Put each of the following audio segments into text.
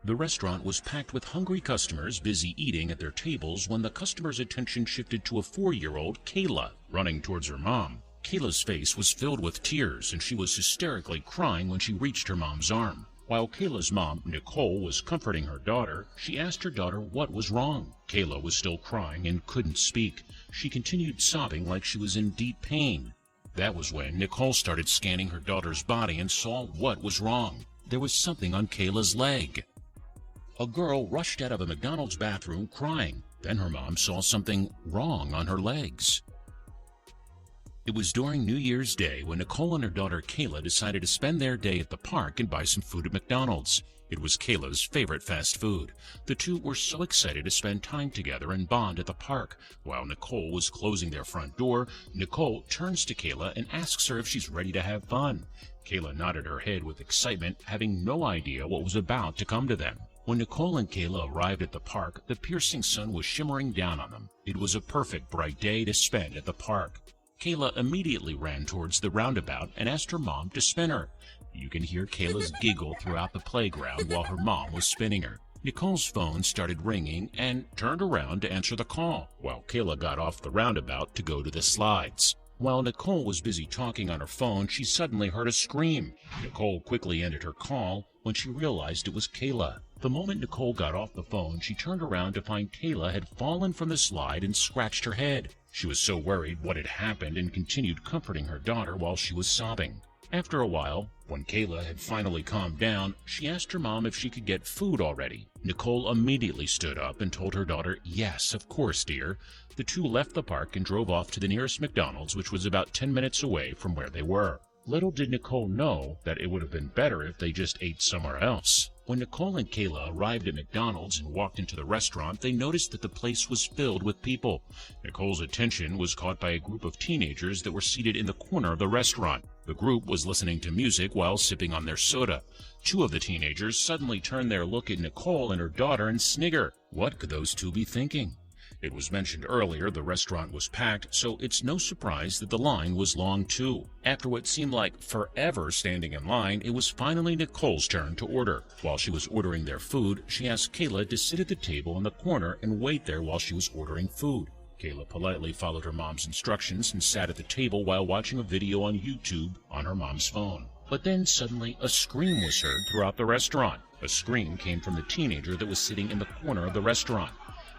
The restaurant was packed with hungry customers busy eating at their tables when the customer's attention shifted to a 4-year-old Kayla running towards her mom. Kayla's face was filled with tears and she was hysterically crying when she reached her mom's arm. While Kayla's mom, Nicole, was comforting her daughter, she asked her daughter what was wrong. Kayla was still crying and couldn't speak. She continued sobbing like she was in deep pain. That was when Nicole started scanning her daughter's body and saw what was wrong. There was something on Kayla's leg. A girl rushed out of a McDonald's bathroom crying. Then her mom saw something wrong on her legs. It was during New Year's Day when Nicole and her daughter Kayla decided to spend their day at the park and buy some food at McDonald's. It was Kayla's favorite fast food. The two were so excited to spend time together and bond at the park. While Nicole was closing their front door, Nicole turns to Kayla and asks her if she's ready to have fun. Kayla nodded her head with excitement, having no idea what was about to come to them. When Nicole and Kayla arrived at the park, the piercing sun was shimmering down on them. It was a perfect bright day to spend at the park. Kayla immediately ran towards the roundabout and asked her mom to spin her. You can hear Kayla's giggle throughout the playground while her mom was spinning her. Nicole's phone started ringing and turned around to answer the call, while Kayla got off the roundabout to go to the slides. While Nicole was busy talking on her phone, she suddenly heard a scream. Nicole quickly ended her call when she realized it was Kayla. The moment Nicole got off the phone, she turned around to find Kayla had fallen from the slide and scratched her head. She was so worried what had happened and continued comforting her daughter while she was sobbing. After a while, when Kayla had finally calmed down, she asked her mom if she could get food already. Nicole immediately stood up and told her daughter, "Yes, of course, dear." The two left the park and drove off to the nearest McDonald's, which was about 10 minutes away from where they were. Little did Nicole know that it would have been better if they just ate somewhere else. When Nicole and Kayla arrived at McDonald's and walked into the restaurant, they noticed that the place was filled with people. Nicole's attention was caught by a group of teenagers that were seated in the corner of the restaurant. The group was listening to music while sipping on their soda. Two of the teenagers suddenly turned their look at Nicole and her daughter and snigger. What could those two be thinking? It was mentioned earlier the restaurant was packed, so it's no surprise that the line was long too. After what seemed like forever standing in line, it was finally Nicole's turn to order. While she was ordering their food, she asked Kayla to sit at the table in the corner and wait there while she was ordering food. Kayla politely followed her mom's instructions and sat at the table while watching a video on YouTube on her mom's phone. But then suddenly a scream was heard throughout the restaurant. A scream came from the teenager that was sitting in the corner of the restaurant.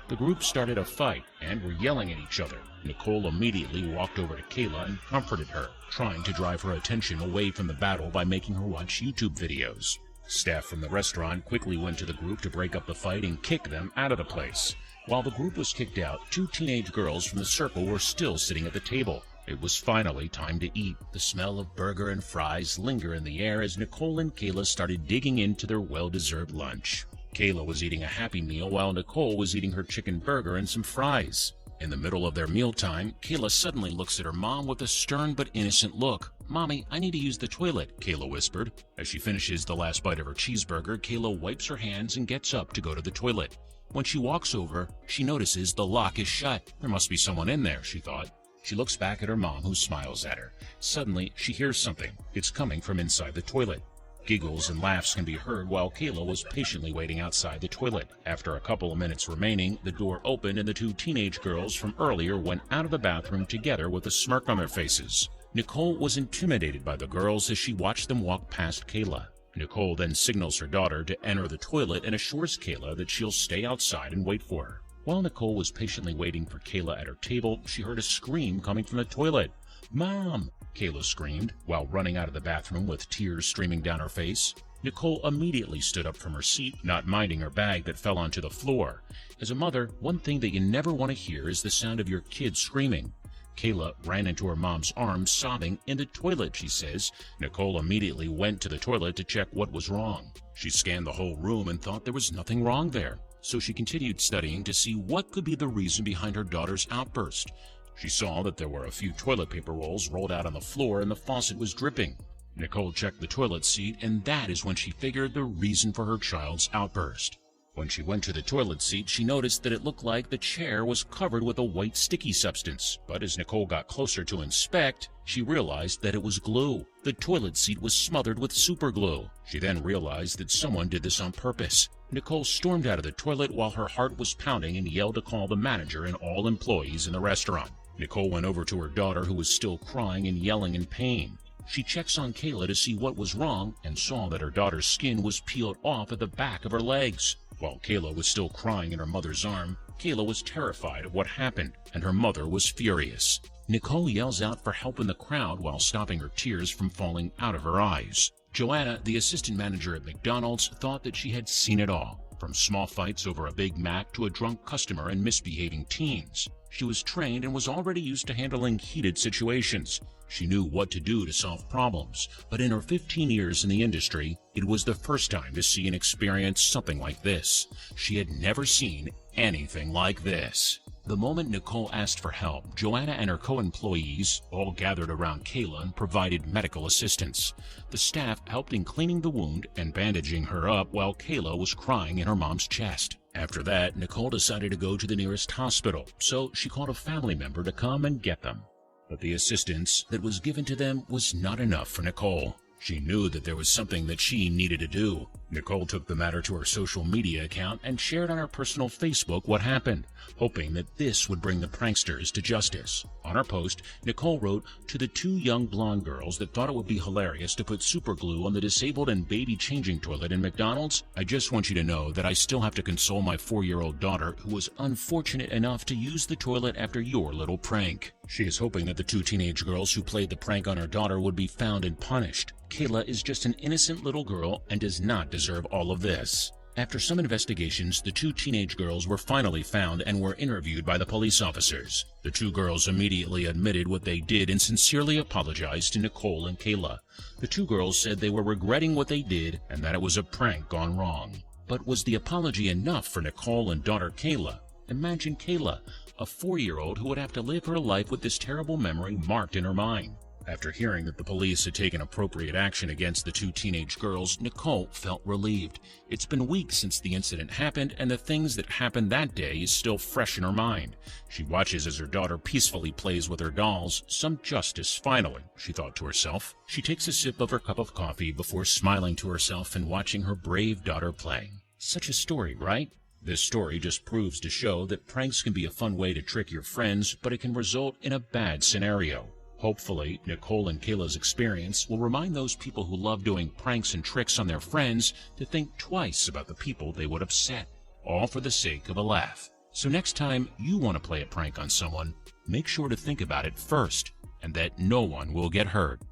The group started a fight and were yelling at each other. Nicole immediately walked over to Kayla and comforted her, trying to drive her attention away from the battle by making her watch YouTube videos. Staff from the restaurant quickly went to the group to break up the fight and kick them out of the place. While the group was kicked out, two teenage girls from the circle were still sitting at the table. It was finally time to eat. The smell of burger and fries lingered in the air as Nicole and Kayla started digging into their well-deserved lunch. Kayla was eating a Happy Meal while Nicole was eating her chicken burger and some fries. In the middle of their mealtime, Kayla suddenly looks at her mom with a stern but innocent look. "Mommy, I need to use the toilet," Kayla whispered. As she finishes the last bite of her cheeseburger, Kayla wipes her hands and gets up to go to the toilet. When she walks over, she notices the lock is shut. There must be someone in there, she thought. She looks back at her mom, who smiles at her. Suddenly, she hears something. It's coming from inside the toilet. Giggles and laughs can be heard while Kayla was patiently waiting outside the toilet. After a couple of minutes remaining, the door opened and the two teenage girls from earlier went out of the bathroom together with a smirk on their faces. Nicole was intimidated by the girls as she watched them walk past Kayla. Nicole then signals her daughter to enter the toilet and assures Kayla that she'll stay outside and wait for her. While Nicole was patiently waiting for Kayla at her table, she heard a scream coming from the toilet. "Mom!" Kayla screamed, while running out of the bathroom with tears streaming down her face. Nicole immediately stood up from her seat, not minding her bag that fell onto the floor. As a mother, one thing that you never want to hear is the sound of your kid screaming. Kayla ran into her mom's arms, sobbing. "In the toilet," she says. Nicole immediately went to the toilet to check what was wrong. She scanned the whole room and thought there was nothing wrong there. So she continued studying to see what could be the reason behind her daughter's outburst. She saw that there were a few toilet paper rolls rolled out on the floor and the faucet was dripping. Nicole checked the toilet seat, and that is when she figured the reason for her child's outburst. When she went to the toilet seat, she noticed that it looked like the chair was covered with a white sticky substance. But as Nicole got closer to inspect, she realized that it was glue. The toilet seat was smothered with super glue. She then realized that someone did this on purpose. Nicole stormed out of the toilet while her heart was pounding and yelled to call the manager and all employees in the restaurant. Nicole went over to her daughter, who was still crying and yelling in pain. She checks on Kayla to see what was wrong and saw that her daughter's skin was peeled off at the back of her legs. While Kayla was still crying in her mother's arm, Kayla was terrified of what happened, and her mother was furious. Nicole yells out for help in the crowd while stopping her tears from falling out of her eyes. Joanna, the assistant manager at McDonald's, thought that she had seen it all, from small fights over a Big Mac to a drunk customer and misbehaving teens. She was trained and was already used to handling heated situations. She knew what to do to solve problems, but in her 15 years in the industry, it was the first time to see and experience something like this. She had never seen anything like this. The moment Nicole asked for help, Joanna and her co-employees all gathered around Kayla and provided medical assistance. The staff helped in cleaning the wound and bandaging her up while Kayla was crying in her mom's chest. After that, Nicole decided to go to the nearest hospital, so she called a family member to come and get them. But the assistance that was given to them was not enough for Nicole. She knew that there was something that she needed to do. Nicole took the matter to her social media account and shared on her personal Facebook what happened, hoping that this would bring the pranksters to justice. On her post, Nicole wrote, "To the two young blonde girls that thought it would be hilarious to put super glue on the disabled and baby changing toilet in McDonald's, I just want you to know that I still have to console my 4-year-old daughter who was unfortunate enough to use the toilet after your little prank." She is hoping that the two teenage girls who played the prank on her daughter would be found and punished. Kayla is just an innocent little girl and does not deserve all of this. After some investigations, the two teenage girls were finally found and were interviewed by the police officers. The two girls immediately admitted what they did and sincerely apologized to Nicole and Kayla. The two girls said they were regretting what they did and that it was a prank gone wrong. But was the apology enough for Nicole and daughter Kayla? Imagine Kayla, a 4-year-old who would have to live her life with this terrible memory marked in her mind. After hearing that the police had taken appropriate action against the two teenage girls, Nicole felt relieved. It's been weeks since the incident happened, and the things that happened that day is still fresh in her mind. She watches as her daughter peacefully plays with her dolls. Some justice, finally, she thought to herself. She takes a sip of her cup of coffee before smiling to herself and watching her brave daughter play. Such a story, right? This story just proves to show that pranks can be a fun way to trick your friends, but it can result in a bad scenario. Hopefully, Nicole and Kayla's experience will remind those people who love doing pranks and tricks on their friends to think twice about the people they would upset, all for the sake of a laugh. So next time you want to play a prank on someone, make sure to think about it first, and that no one will get hurt.